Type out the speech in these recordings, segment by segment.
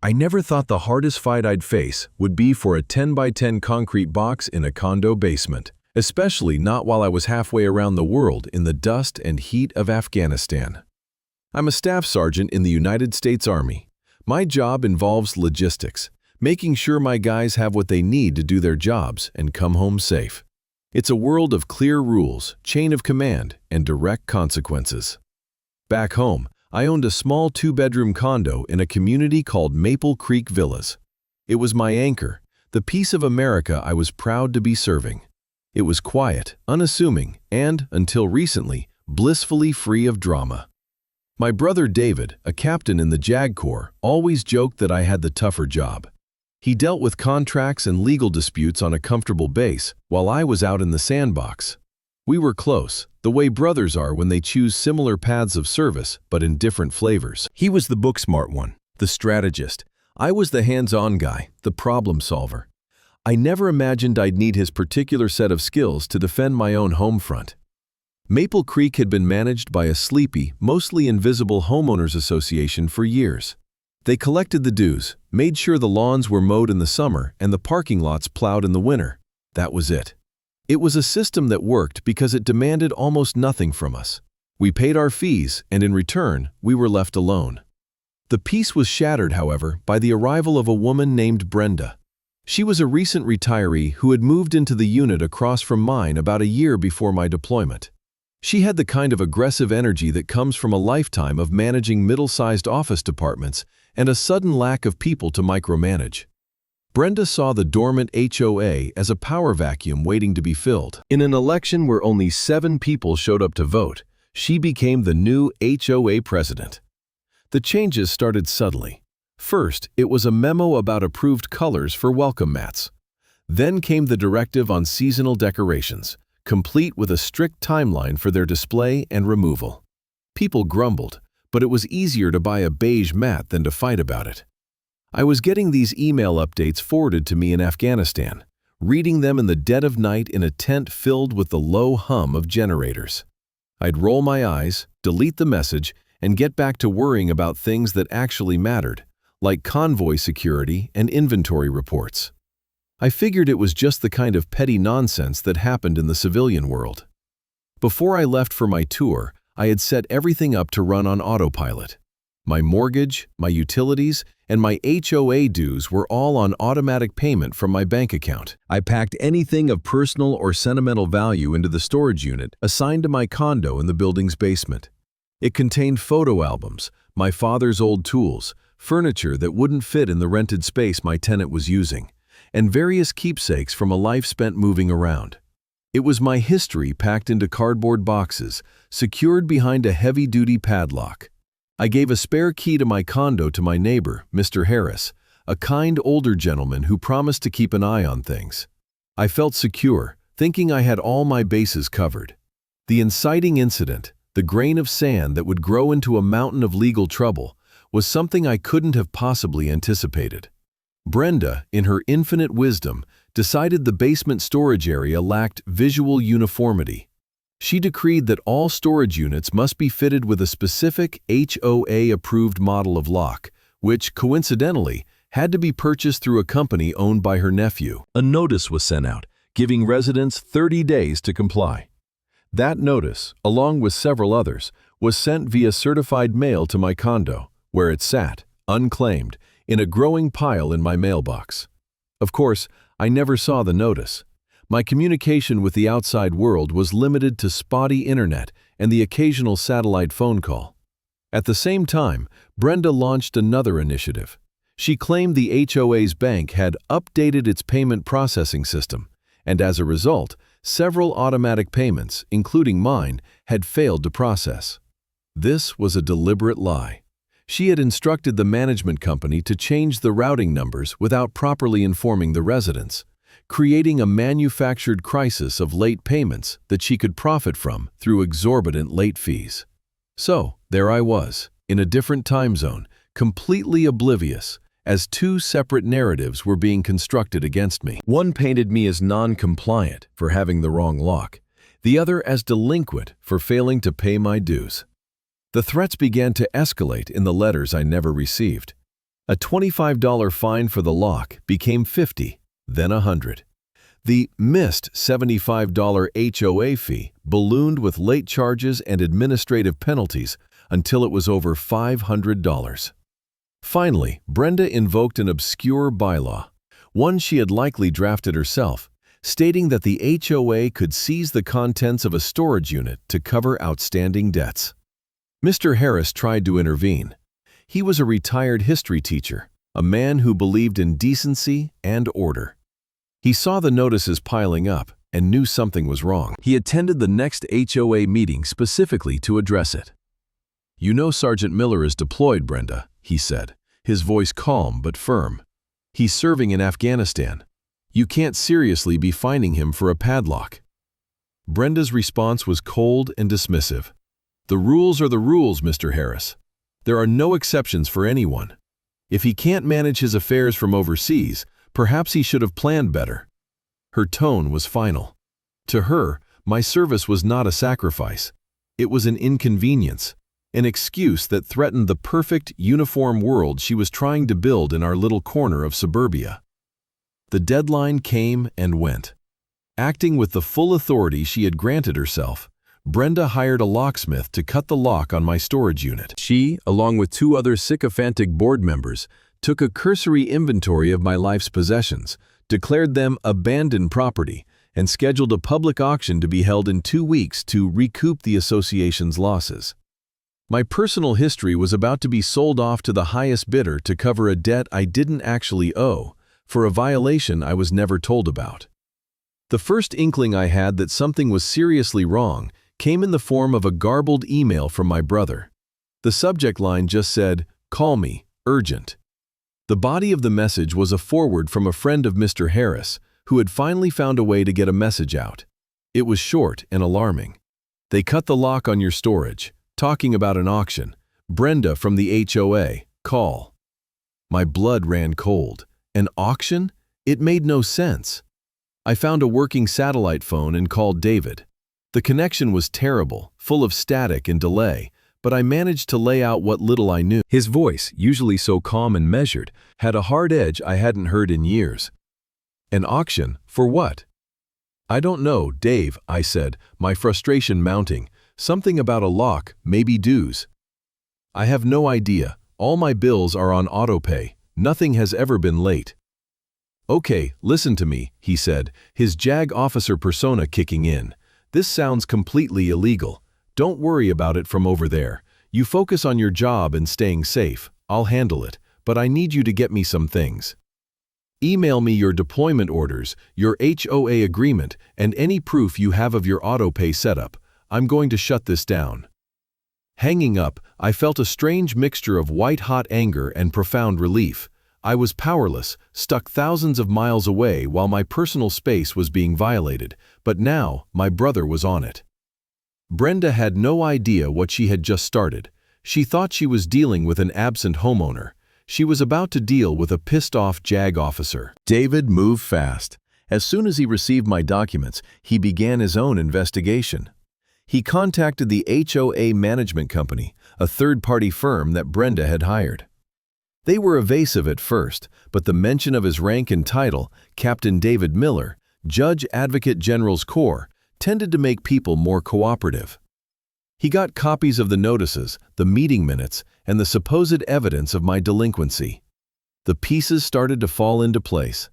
I never thought the hardest fight I'd face would be for a 10 by 10 concrete box in a condo basement, especially not while I was halfway around the world in the dust and heat of Afghanistan. I'm a staff sergeant in the United States Army. My job involves logistics, making sure my guys have what they need to do their jobs and come home safe. It's a world of clear rules, chain of command, and direct consequences. Back home, I owned a small 2-bedroom condo in a community called Maple Creek Villas. It was my anchor, the piece of America I was proud to be serving. It was quiet, unassuming, and, until recently, blissfully free of drama. My brother David, a captain in the JAG Corps, always joked that I had the tougher job. He dealt with contracts and legal disputes on a comfortable base, while I was out in the sandbox. We were close, the way brothers are when they choose similar paths of service, but in different flavors. He was the book-smart one, the strategist. I was the hands-on guy, the problem solver. I never imagined I'd need his particular set of skills to defend my own home front. Maple Creek had been managed by a sleepy, mostly invisible homeowners association for years. They collected the dues, made sure the lawns were mowed in the summer and the parking lots plowed in the winter. That was it. It was a system that worked because it demanded almost nothing from us. We paid our fees, and in return, we were left alone. The peace was shattered, however, by the arrival of a woman named Brenda. She was a recent retiree who had moved into the unit across from mine about a year before my deployment. She had the kind of aggressive energy that comes from a lifetime of managing middle-sized office departments and a sudden lack of people to micromanage. Brenda saw the dormant HOA as a power vacuum waiting to be filled. In an election where only 7 people showed up to vote, she became the new HOA president. The changes started subtly. First, it was a memo about approved colors for welcome mats. Then came the directive on seasonal decorations, complete with a strict timeline for their display and removal. People grumbled, but it was easier to buy a beige mat than to fight about it. I was getting these email updates forwarded to me in Afghanistan, reading them in the dead of night in a tent filled with the low hum of generators. I'd roll my eyes, delete the message, and get back to worrying about things that actually mattered, like convoy security and inventory reports. I figured it was just the kind of petty nonsense that happened in the civilian world. Before I left for my tour, I had set everything up to run on autopilot. My mortgage, my utilities, and my HOA dues were all on automatic payment from my bank account. I packed anything of personal or sentimental value into the storage unit assigned to my condo in the building's basement. It contained photo albums, my father's old tools, furniture that wouldn't fit in the rented space my tenant was using, and various keepsakes from a life spent moving around. It was my history packed into cardboard boxes, secured behind a heavy-duty padlock. I gave a spare key to my condo to my neighbor, Mr. Harris, a kind older gentleman who promised to keep an eye on things. I felt secure, thinking I had all my bases covered. The inciting incident, the grain of sand that would grow into a mountain of legal trouble, was something I couldn't have possibly anticipated. Brenda, in her infinite wisdom, decided the basement storage area lacked visual uniformity. She decreed that all storage units must be fitted with a specific HOA-approved model of lock, which, coincidentally, had to be purchased through a company owned by her nephew. A notice was sent out, giving residents 30 days to comply. That notice, along with several others, was sent via certified mail to my condo, where it sat, unclaimed, in a growing pile in my mailbox. Of course, I never saw the notice. My communication with the outside world was limited to spotty internet and the occasional satellite phone call. At the same time, Brenda launched another initiative. She claimed the HOA's bank had updated its payment processing system, and as a result, several automatic payments, including mine, had failed to process. This was a deliberate lie. She had instructed the management company to change the routing numbers without properly informing the residents, creating a manufactured crisis of late payments that she could profit from through exorbitant late fees. So, there I was, in a different time zone, completely oblivious, as 2 separate narratives were being constructed against me. One painted me as non-compliant for having the wrong lock, the other as delinquent for failing to pay my dues. The threats began to escalate in the letters I never received. A $25 fine for the lock became $50, then $100. The missed $75 HOA fee ballooned with late charges and administrative penalties until it was over $500. Finally, Brenda invoked an obscure bylaw, one she had likely drafted herself, stating that the HOA could seize the contents of a storage unit to cover outstanding debts. Mr. Harris tried to intervene. He was a retired history teacher, a man who believed in decency and order. He saw the notices piling up and knew something was wrong. He attended the next HOA meeting specifically to address it. "You know Sergeant Miller is deployed, Brenda," he said, his voice calm but firm. "He's serving in Afghanistan. You can't seriously be fining him for a padlock." Brenda's response was cold and dismissive. "The rules are the rules, Mr. Harris. There are no exceptions for anyone. If he can't manage his affairs from overseas, perhaps he should have planned better." Her tone was final. To her, my service was not a sacrifice. It was an inconvenience, an excuse that threatened the perfect, uniform world she was trying to build in our little corner of suburbia. The deadline came and went. Acting with the full authority she had granted herself, Brenda hired a locksmith to cut the lock on my storage unit. She, along with 2 other sycophantic board members, took a cursory inventory of my life's possessions, declared them abandoned property, and scheduled a public auction to be held in 2 weeks to recoup the association's losses. My personal history was about to be sold off to the highest bidder to cover a debt I didn't actually owe, for a violation I was never told about. The first inkling I had that something was seriously wrong came in the form of a garbled email from my brother. The subject line just said, "Call me, urgent." The body of the message was a forward from a friend of Mr. Harris, who had finally found a way to get a message out. It was short and alarming. "They cut the lock on your storage. Talking about an auction. Brenda from the HOA. Call." My blood ran cold. An auction? It made no sense. I found a working satellite phone and called David. The connection was terrible, full of static and delay, but I managed to lay out what little I knew. His voice, usually so calm and measured, had a hard edge I hadn't heard in years. "An auction? For what?" "I don't know, Dave," I said, my frustration mounting. "Something about a lock, maybe dues." "I have no idea. All my bills are on autopay. Nothing has ever been late." "Okay, listen to me," he said, his JAG officer persona kicking in. "This sounds completely illegal. Don't worry about it from over there. You focus on your job and staying safe. I'll handle it, but I need you to get me some things. Email me your deployment orders, your HOA agreement, and any proof you have of your autopay setup. I'm going to shut this down." Hanging up, I felt a strange mixture of white-hot anger and profound relief. I was powerless, stuck thousands of miles away while my personal space was being violated, but now my brother was on it. Brenda had no idea what she had just started. She thought she was dealing with an absent homeowner. She was about to deal with a pissed-off JAG officer. David moved fast. As soon as he received my documents, he began his own investigation. He contacted the HOA management company, a third-party firm that Brenda had hired. They were evasive at first, but the mention of his rank and title, Captain David Miller, Judge Advocate General's Corps, tended to make people more cooperative. He got copies of the notices, the meeting minutes, and the supposed evidence of my delinquency. The pieces started to fall into place.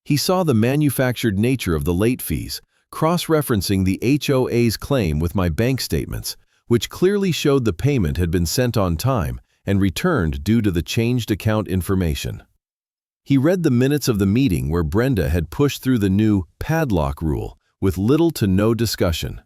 He saw the manufactured nature of the late fees, cross-referencing the HOA's claim with my bank statements, which clearly showed the payment had been sent on time and returned due to the changed account information. He read the minutes of the meeting where Brenda had pushed through the new padlock rule with little to no discussion.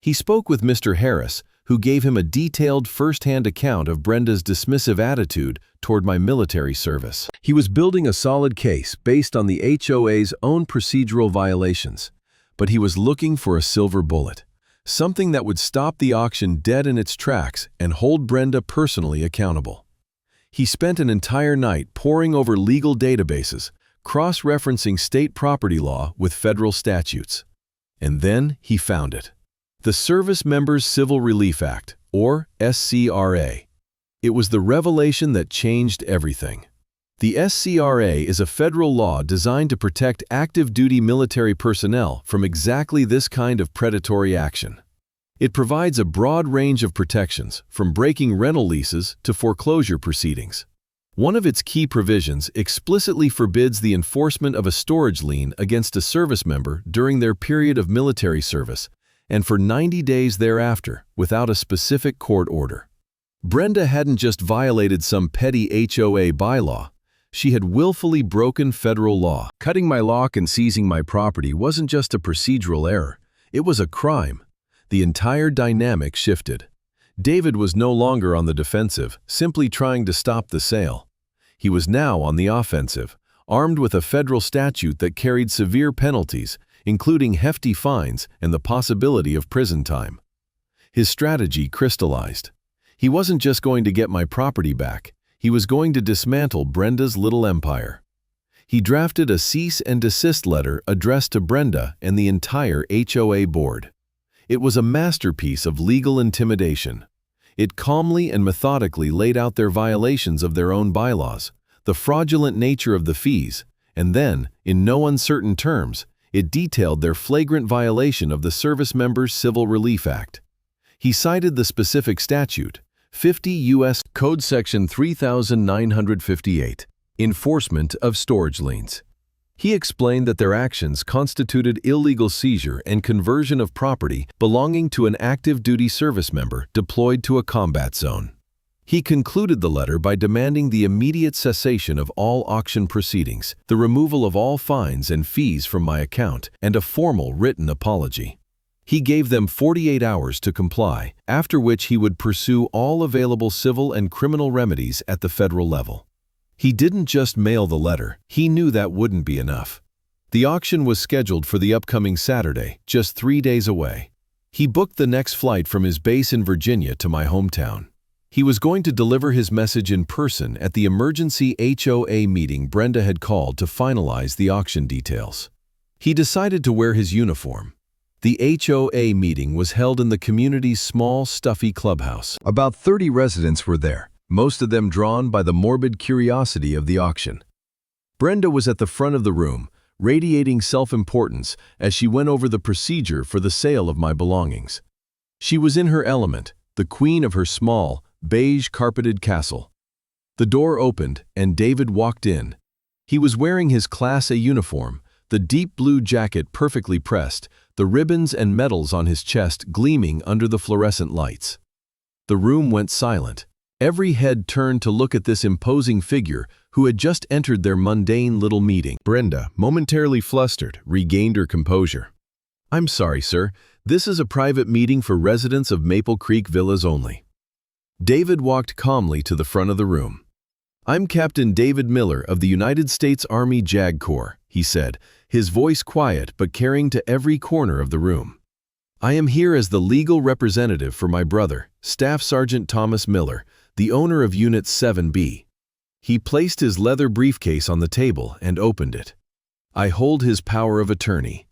He spoke with Mr. Harris, who gave him a detailed first-hand account of Brenda's dismissive attitude toward my military service. He was building a solid case based on the HOA's own procedural violations, but he was looking for a silver bullet, something that would stop the auction dead in its tracks and hold Brenda personally accountable. He spent an entire night poring over legal databases, cross-referencing state property law with federal statutes. And then he found it. The Service Members Civil Relief Act, or SCRA. It was the revelation that changed everything. The SCRA is a federal law designed to protect active-duty military personnel from exactly this kind of predatory action. It provides a broad range of protections, from breaking rental leases to foreclosure proceedings. One of its key provisions explicitly forbids the enforcement of a storage lien against a service member during their period of military service and for 90 days thereafter without a specific court order. Brenda hadn't just violated some petty HOA bylaw. She had willfully broken federal law. Cutting my lock and seizing my property wasn't just a procedural error. It was a crime. The entire dynamic shifted. David was no longer on the defensive, simply trying to stop the sale. He was now on the offensive, armed with a federal statute that carried severe penalties, including hefty fines and the possibility of prison time. His strategy crystallized. He wasn't just going to get my property back. He was going to dismantle Brenda's little empire. He drafted a cease and desist letter addressed to Brenda and the entire HOA board. It was a masterpiece of legal intimidation. It calmly and methodically laid out their violations of their own bylaws, the fraudulent nature of the fees, and then, in no uncertain terms, it detailed their flagrant violation of the Service Members Civil Relief Act. He cited the specific statute, 50 U.S. Code Section 3958, Enforcement of Storage Liens. He explained that their actions constituted illegal seizure and conversion of property belonging to an active-duty service member deployed to a combat zone. He concluded the letter by demanding the immediate cessation of all auction proceedings, the removal of all fines and fees from my account, and a formal written apology. He gave them 48 hours to comply, after which he would pursue all available civil and criminal remedies at the federal level. He didn't just mail the letter. He knew that wouldn't be enough. The auction was scheduled for the upcoming Saturday, just 3 days away. He booked the next flight from his base in Virginia to my hometown. He was going to deliver his message in person at the emergency HOA meeting Brenda had called to finalize the auction details. He decided to wear his uniform. The HOA meeting was held in the community's small, stuffy clubhouse. About 30 residents were there, most of them drawn by the morbid curiosity of the auction. Brenda was at the front of the room, radiating self-importance as she went over the procedure for the sale of my belongings. She was in her element, the queen of her small, beige-carpeted castle. The door opened, and David walked in. He was wearing his Class A uniform, the deep blue jacket perfectly pressed, the ribbons and medals on his chest gleaming under the fluorescent lights. The room went silent. Every head turned to look at this imposing figure who had just entered their mundane little meeting. Brenda, momentarily flustered, regained her composure. "I'm sorry, sir. This is a private meeting for residents of Maple Creek Villas only." David walked calmly to the front of the room. "I'm Captain David Miller of the United States Army JAG Corps," he said, his voice quiet but carrying to every corner of the room. "I am here as the legal representative for my brother, Staff Sergeant Thomas Miller, the owner of Unit 7B. He placed his leather briefcase on the table and opened it. "I hold his power of attorney.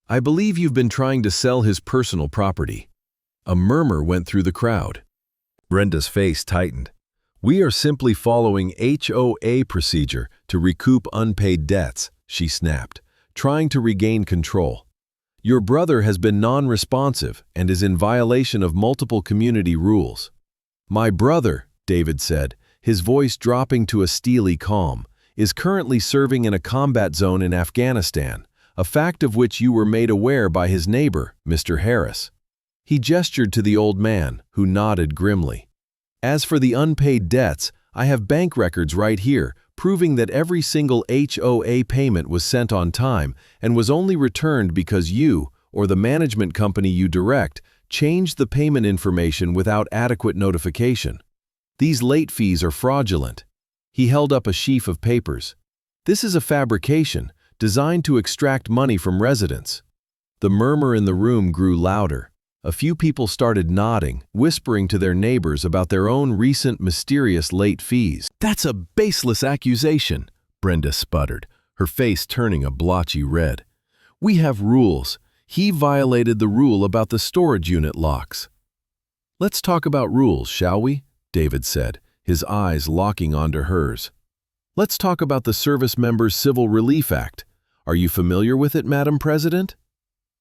I believe you've been trying to sell his personal property." A murmur went through the crowd. Brenda's face tightened. "We are simply following HOA procedure to recoup unpaid debts," she snapped, trying to regain control. "Your brother has been non-responsive and is in violation of multiple community rules." "My brother," David said, his voice dropping to a steely calm, "is currently serving in a combat zone in Afghanistan, a fact of which you were made aware by his neighbor, Mr. Harris." He gestured to the old man, who nodded grimly. "As for the unpaid debts, I have bank records right here, proving that every single HOA payment was sent on time and was only returned because you, or the management company you direct, changed the payment information without adequate notification. These late fees are fraudulent." He held up a sheaf of papers. "This is a fabrication, designed to extract money from residents." The murmur in the room grew louder. A few people started nodding, whispering to their neighbors about their own recent mysterious late fees. "That's a baseless accusation," Brenda sputtered, her face turning a blotchy red. "We have rules. He violated the rule about the storage unit locks." "Let's talk about rules, shall we?" David said, his eyes locking onto hers. Let's talk about the Service Members Civil Relief Act. Are you familiar with it, Madam President?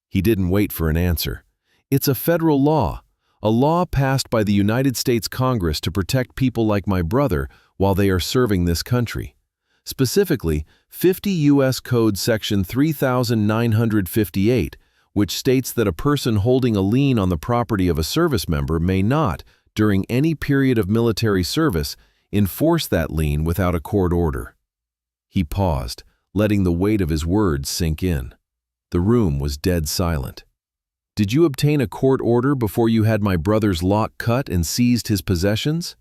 He didn't wait for an answer. It's a federal law, a law passed by the United States Congress to protect people like my brother while they are serving this country. Specifically, 50 U.S. Code Section 3958, which states that a person holding a lien on the property of a service member may not, during any period of military service, enforce that lien without a court order. He paused, letting the weight of his words sink in. The room was dead silent. Did you obtain a court order before you had my brother's lock cut and seized his possessions?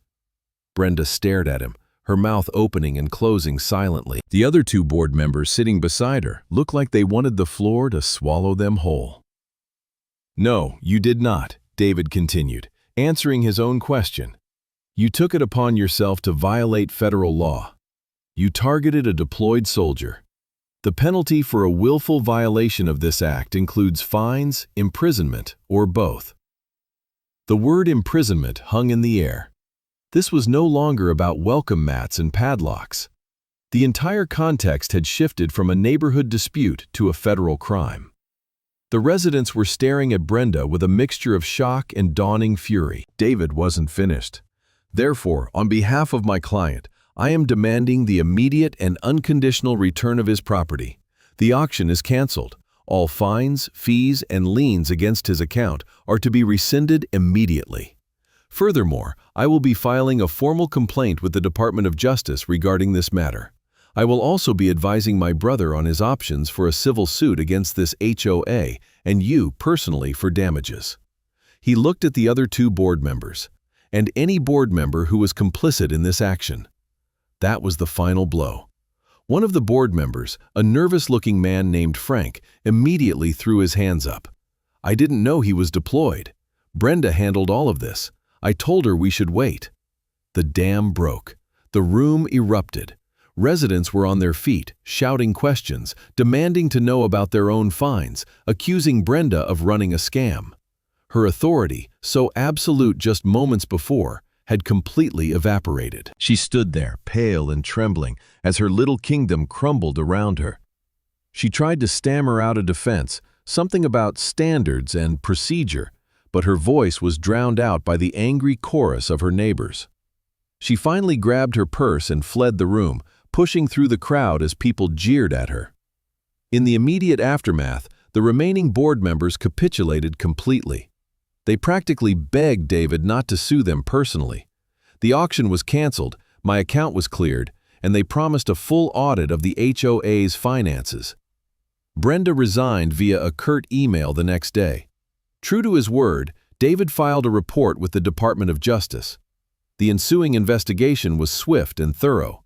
Brenda stared at him, her mouth opening and closing silently. The other two board members sitting beside her looked like they wanted the floor to swallow them whole. No, you did not, David continued, answering his own question. You took it upon yourself to violate federal law. You targeted a deployed soldier. The penalty for a willful violation of this act includes fines, imprisonment, or both. The word imprisonment hung in the air. This was no longer about welcome mats and padlocks. The entire context had shifted from a neighborhood dispute to a federal crime. The residents were staring at Brenda with a mixture of shock and dawning fury. David wasn't finished. Therefore, on behalf of my client, I am demanding the immediate and unconditional return of his property. The auction is canceled. All fines, fees, and liens against his account are to be rescinded immediately. Furthermore, I will be filing a formal complaint with the Department of Justice regarding this matter. I will also be advising my brother on his options for a civil suit against this HOA and you personally for damages. He looked at the other two board members, and any board member who was complicit in this action. That was the final blow. One of the board members, a nervous-looking man named Frank, immediately threw his hands up. I didn't know he was deployed. Brenda handled all of this. I told her we should wait. The dam broke. The room erupted. Residents were on their feet, shouting questions, demanding to know about their own fines, accusing Brenda of running a scam. Her authority, so absolute just moments before, had completely evaporated. She stood there, pale and trembling, as her little kingdom crumbled around her. She tried to stammer out a defense, something about standards and procedure, but her voice was drowned out by the angry chorus of her neighbors. She finally grabbed her purse and fled the room, pushing through the crowd as people jeered at her. In the immediate aftermath, the remaining board members capitulated completely. They practically begged David not to sue them personally. The auction was canceled, my account was cleared, and they promised a full audit of the HOA's finances. Brenda resigned via a curt email the next day. True to his word, David filed a report with the Department of Justice. The ensuing investigation was swift and thorough.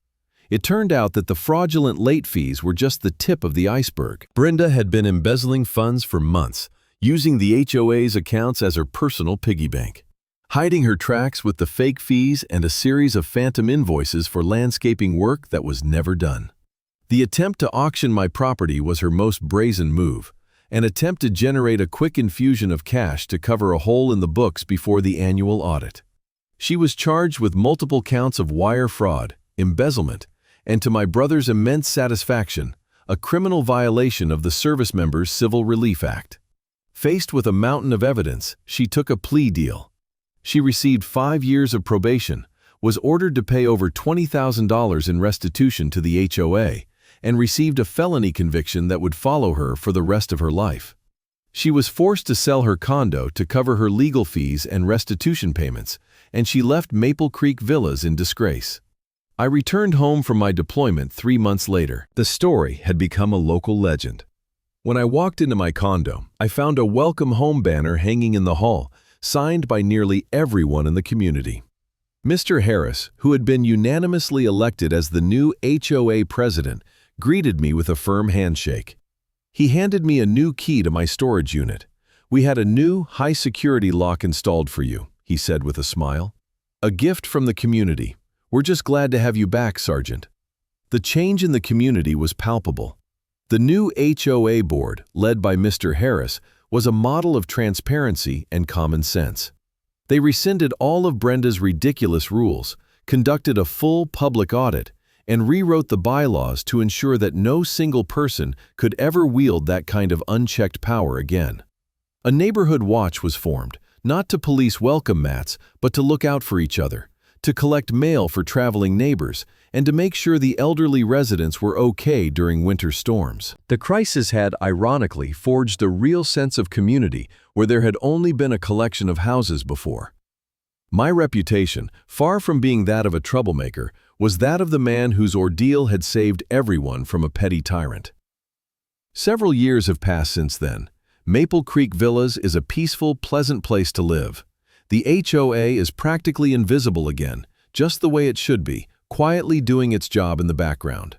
It turned out that the fraudulent late fees were just the tip of the iceberg. Brenda had been embezzling funds for months, using the HOA's accounts as her personal piggy bank, hiding her tracks with the fake fees and a series of phantom invoices for landscaping work that was never done. The attempt to auction my property was her most brazen move, an attempt to generate a quick infusion of cash to cover a hole in the books before the annual audit. She was charged with multiple counts of wire fraud, embezzlement, and to my brother's immense satisfaction, a criminal violation of the Service Members Civil Relief Act. Faced with a mountain of evidence, she took a plea deal. She received 5 years of probation, was ordered to pay over $20,000 in restitution to the HOA, and received a felony conviction that would follow her for the rest of her life. She was forced to sell her condo to cover her legal fees and restitution payments, and she left Maple Creek Villas in disgrace. I returned home from my deployment 3 months later. The story had become a local legend. When I walked into my condo, I found a welcome home banner hanging in the hall, signed by nearly everyone in the community. Mr. Harris, who had been unanimously elected as the new HOA president, greeted me with a firm handshake. He handed me a new key to my storage unit. "We had a new, high-security lock installed for you," he said with a smile. "A gift from the community. We're just glad to have you back, Sergeant." The change in the community was palpable. The new HOA board, led by Mr. Harris, was a model of transparency and common sense. They rescinded all of Brenda's ridiculous rules, conducted a full public audit, and rewrote the bylaws to ensure that no single person could ever wield that kind of unchecked power again. A neighborhood watch was formed, not to police welcome mats, but to look out for each other, to collect mail for traveling neighbors, and to make sure the elderly residents were okay during winter storms. The crisis had, ironically, forged a real sense of community where there had only been a collection of houses before. My reputation, far from being that of a troublemaker, was that of the man whose ordeal had saved everyone from a petty tyrant. Several years have passed since then. Maple Creek Villas is a peaceful, pleasant place to live. The HOA is practically invisible again, just the way it should be, quietly doing its job in the background.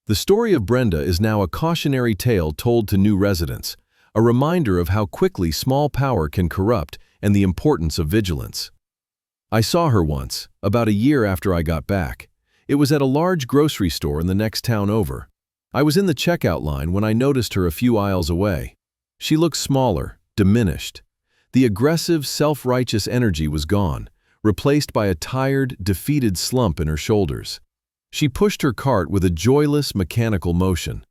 The story of Brenda is now a cautionary tale told to new residents, a reminder of how quickly small power can corrupt and the importance of vigilance. I saw her once, about a year after I got back. It was at a large grocery store in the next town over. I was in the checkout line when I noticed her a few aisles away. She looked smaller, diminished. The aggressive, self-righteous energy was gone, replaced by a tired, defeated slump in her shoulders. She pushed her cart with a joyless, mechanical motion.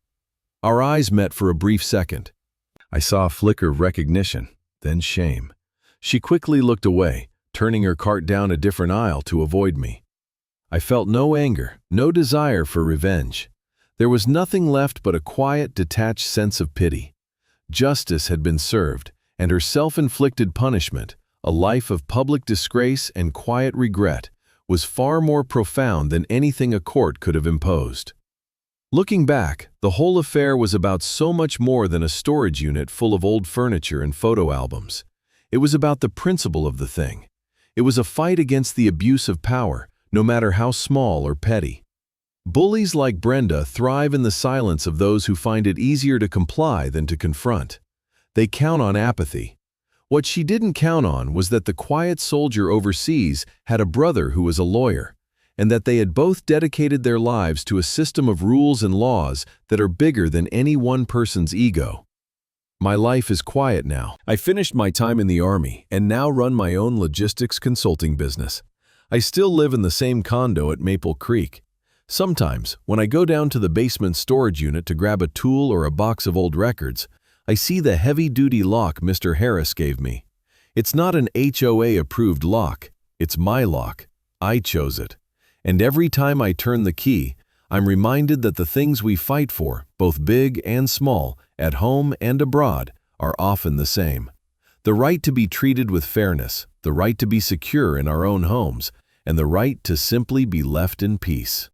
Our eyes met for a brief second. I saw a flicker of recognition, then shame. She quickly looked away, turning her cart down a different aisle to avoid me. I felt no anger, no desire for revenge. There was nothing left but a quiet, detached sense of pity. Justice had been served, and her self-inflicted punishment, a life of public disgrace and quiet regret, was far more profound than anything a court could have imposed. Looking back, the whole affair was about so much more than a storage unit full of old furniture and photo albums. It was about the principle of the thing. It was a fight against the abuse of power, no matter how small or petty. Bullies like Brenda thrive in the silence of those who find it easier to comply than to confront. They count on apathy. What she didn't count on was that the quiet soldier overseas had a brother who was a lawyer, and that they had both dedicated their lives to a system of rules and laws that are bigger than any one person's ego. My life is quiet now. I finished my time in the Army and now run my own logistics consulting business. I still live in the same condo at Maple Creek. Sometimes, when I go down to the basement storage unit to grab a tool or a box of old records, I see the heavy-duty lock Mr. Harris gave me. It's not an HOA-approved lock. It's my lock. I chose it. And every time I turn the key, I'm reminded that the things we fight for, both big and small, at home and abroad, are often the same. The right to be treated with fairness, the right to be secure in our own homes, and the right to simply be left in peace.